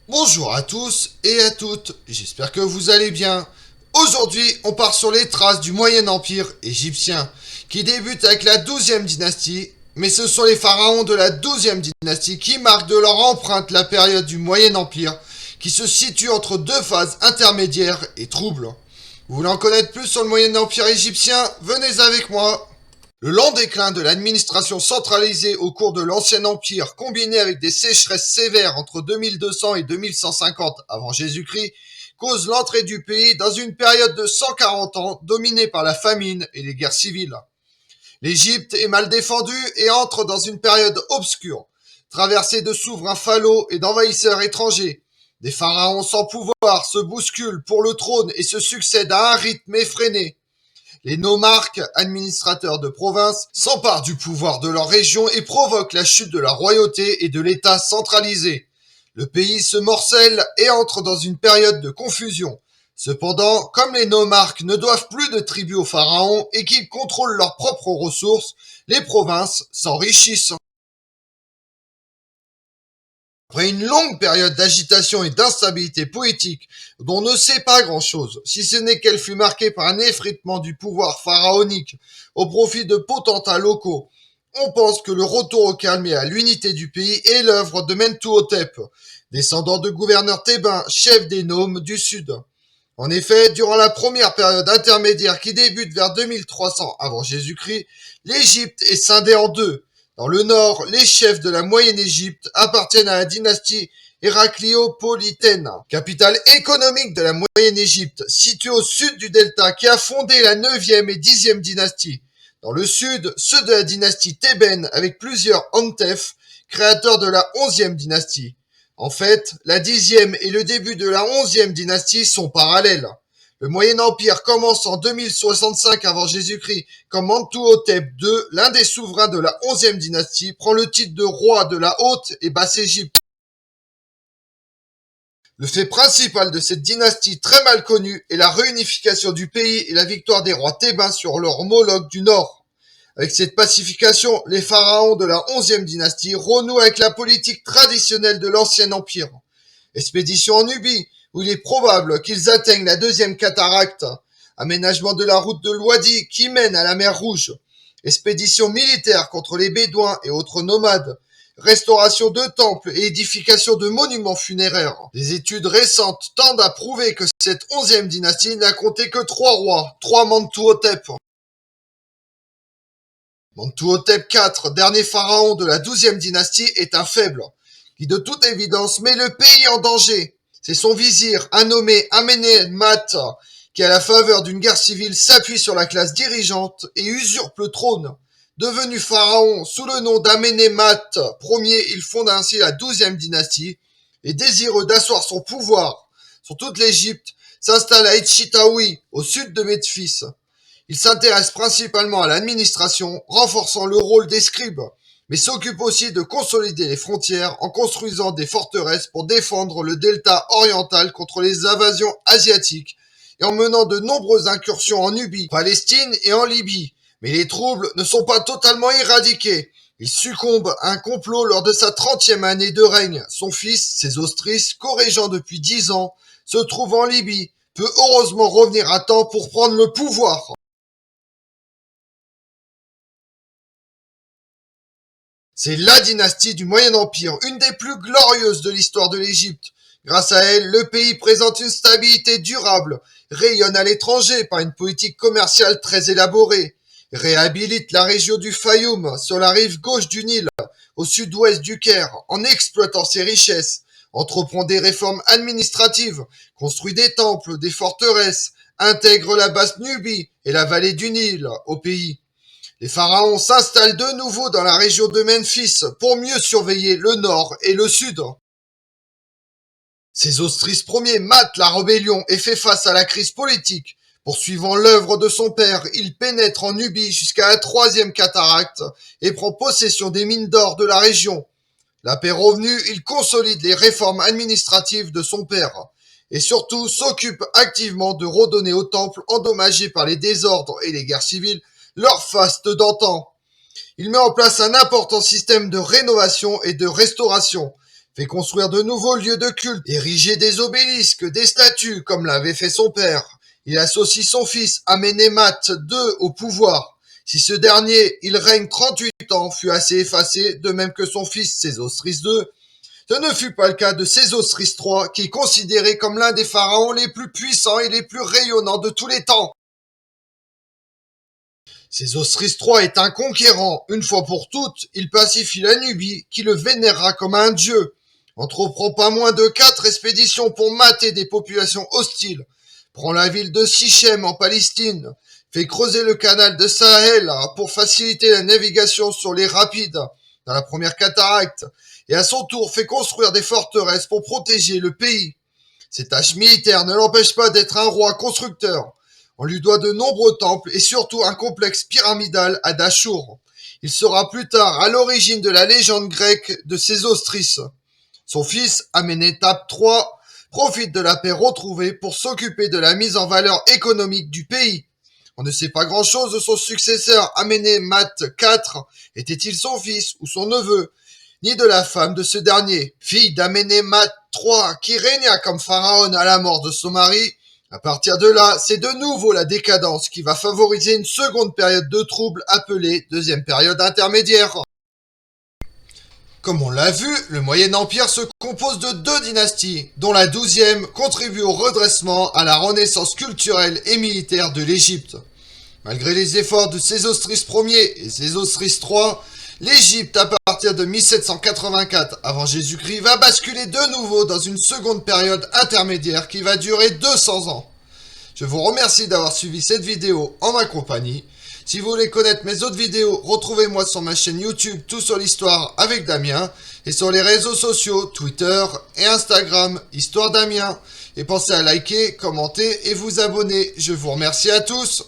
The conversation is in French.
Bonjour à tous et à toutes, j'espère que vous allez bien. Aujourd'hui, on part sur les traces du Moyen Empire égyptien, qui débute avec la 12e dynastie, mais ce sont les pharaons de la 12e dynastie qui marquent de leur empreinte la période du Moyen Empire, qui se situe entre deux phases intermédiaires et troubles. Vous voulez en connaître plus sur le Moyen Empire égyptien? Venez avec moi. Le lent déclin de l'administration centralisée au cours de l'Ancien Empire, combiné avec des sécheresses sévères entre 2200 et 2150 avant Jésus-Christ, cause l'entrée du pays dans une période de 140 ans dominée par la famine et les guerres civiles. L'Égypte est mal défendue et entre dans une période obscure, traversée de souverains falots et d'envahisseurs étrangers. Des pharaons sans pouvoir se bousculent pour le trône et se succèdent à un rythme effréné. Les nomarques, administrateurs de province, s'emparent du pouvoir de leur région et provoquent la chute de la royauté et de l'État centralisé. Le pays se morcelle et entre dans une période de confusion. Cependant, comme les nomarques ne doivent plus de tribut aux pharaons et qu'ils contrôlent leurs propres ressources, les provinces s'enrichissent. Après une longue période d'agitation et d'instabilité politique, dont on ne sait pas grand-chose, si ce n'est qu'elle fut marquée par un effritement du pouvoir pharaonique au profit de potentats locaux, on pense que le retour au calme et à l'unité du pays est l'œuvre de Mentuhotep, descendant de gouverneurs thébains, chef des Nomes du Sud. En effet, durant la première période intermédiaire qui débute vers 2300 avant Jésus-Christ, l'Égypte est scindée en deux. Dans le nord, les chefs de la Moyenne-Égypte appartiennent à la dynastie héracléopolitaine, capitale économique de la Moyenne-Égypte, située au sud du delta qui a fondé la 9e et 10e dynastie. Dans le sud, ceux de la dynastie thébaine avec plusieurs Antef, créateurs de la 11e dynastie. En fait, la 10e et le début de la 11e dynastie sont parallèles. Le Moyen Empire commence en 2065 avant Jésus-Christ quand Mentuhotep II, l'un des souverains de la 11e dynastie, prend le titre de roi de la Haute et Basse Égypte. Le fait principal de cette dynastie très mal connue est la réunification du pays et la victoire des rois thébains sur leurs homologues du nord. Avec cette pacification, les pharaons de la 11e dynastie renouent avec la politique traditionnelle de l'ancien empire. Expédition en Nubie, où il est probable qu'ils atteignent la deuxième cataracte. Aménagement de la route de l'Ouadi qui mène à la mer Rouge. Expédition militaire contre les Bédouins et autres nomades. Restauration de temples et édification de monuments funéraires. Des études récentes tendent à prouver que cette 11e dynastie n'a compté que 3 rois, 3 Mentuhotep. Mentuhotep IV, dernier pharaon de la 12e dynastie, est un faible, qui de toute évidence met le pays en danger. C'est son vizir, un nommé Amenemhat, qui à la faveur d'une guerre civile s'appuie sur la classe dirigeante et usurpe le trône. Devenu pharaon sous le nom d'Amenemhat Ier, il fonde ainsi la 12e dynastie et désireux d'asseoir son pouvoir sur toute l'Égypte, s'installe à Etchitaoui, au sud de Memphis. Il s'intéresse principalement à l'administration, renforçant le rôle des scribes, mais s'occupe aussi de consolider les frontières en construisant des forteresses pour défendre le delta oriental contre les invasions asiatiques et en menant de nombreuses incursions en Nubie, Palestine et en Libye. Mais les troubles ne sont pas totalement éradiqués. Il succombe à un complot lors de sa 30e année de règne. Son fils, Sésostris, co-régent depuis 10 ans, se trouve en Libye, peut heureusement revenir à temps pour prendre le pouvoir. C'est la dynastie du Moyen Empire, une des plus glorieuses de l'histoire de l'Égypte. Grâce à elle, le pays présente une stabilité durable, rayonne à l'étranger par une politique commerciale très élaborée, réhabilite la région du Fayoum sur la rive gauche du Nil, au sud-ouest du Caire, en exploitant ses richesses, entreprend des réformes administratives, construit des temples, des forteresses, intègre la basse Nubie et la vallée du Nil au pays. Les pharaons s'installent de nouveau dans la région de Memphis pour mieux surveiller le nord et le sud. Sésostris Ier mate la rébellion et fait face à la crise politique. Poursuivant l'œuvre de son père, il pénètre en Nubie jusqu'à la troisième cataracte et prend possession des mines d'or de la région. La paix revenue, il consolide les réformes administratives de son père et surtout s'occupe activement de redonner aux temples endommagés par les désordres et les guerres civiles leur faste d'antan. Il met en place un important système de rénovation et de restauration, fait construire de nouveaux lieux de culte, ériger des obélisques, des statues, comme l'avait fait son père. Il associe son fils Amenemhat II au pouvoir. Si ce dernier, il règne 38 ans, fut assez effacé, de même que son fils Sésostris II, ce ne fut pas le cas de Sésostris III, qui est considéré comme l'un des pharaons les plus puissants et les plus rayonnants de tous les temps. Sésostris III est un conquérant. Une fois pour toutes, il pacifie la Nubie, qui le vénérera comme un dieu. Entreprend pas moins de 4 expéditions pour mater des populations hostiles. Prend la ville de Sichem en Palestine. Fait creuser le canal de Sahel pour faciliter la navigation sur les rapides dans la première cataracte. Et à son tour fait construire des forteresses pour protéger le pays. Ses tâches militaires ne l'empêchent pas d'être un roi constructeur. On lui doit de nombreux temples et surtout un complexe pyramidal à Dachour. Il sera plus tard à l'origine de la légende grecque de Sésostris. Son fils, Amenétap III, profite de la paix retrouvée pour s'occuper de la mise en valeur économique du pays. On ne sait pas grand-chose de son successeur Amenemhat IV. Était-il son fils ou son neveu, ni de la femme de ce dernier, fille d'Amenemhat III, qui régna comme pharaon à la mort de son mari. À partir de là, c'est de nouveau la décadence qui va favoriser une seconde période de troubles appelée deuxième période intermédiaire. Comme on l'a vu, le Moyen Empire se compose de 2 dynasties, dont la 12e contribue au redressement à la renaissance culturelle et militaire de l'Égypte. Malgré les efforts de Sésostris Ier et Sésostris III, l'Égypte, à partir de 1784 avant Jésus-Christ, va basculer de nouveau dans une seconde période intermédiaire qui va durer 200 ans. Je vous remercie d'avoir suivi cette vidéo en ma compagnie. Si vous voulez connaître mes autres vidéos, retrouvez-moi sur ma chaîne YouTube Tout sur l'Histoire avec Damien et sur les réseaux sociaux Twitter et Instagram Histoire Damien. Et pensez à liker, commenter et vous abonner. Je vous remercie à tous.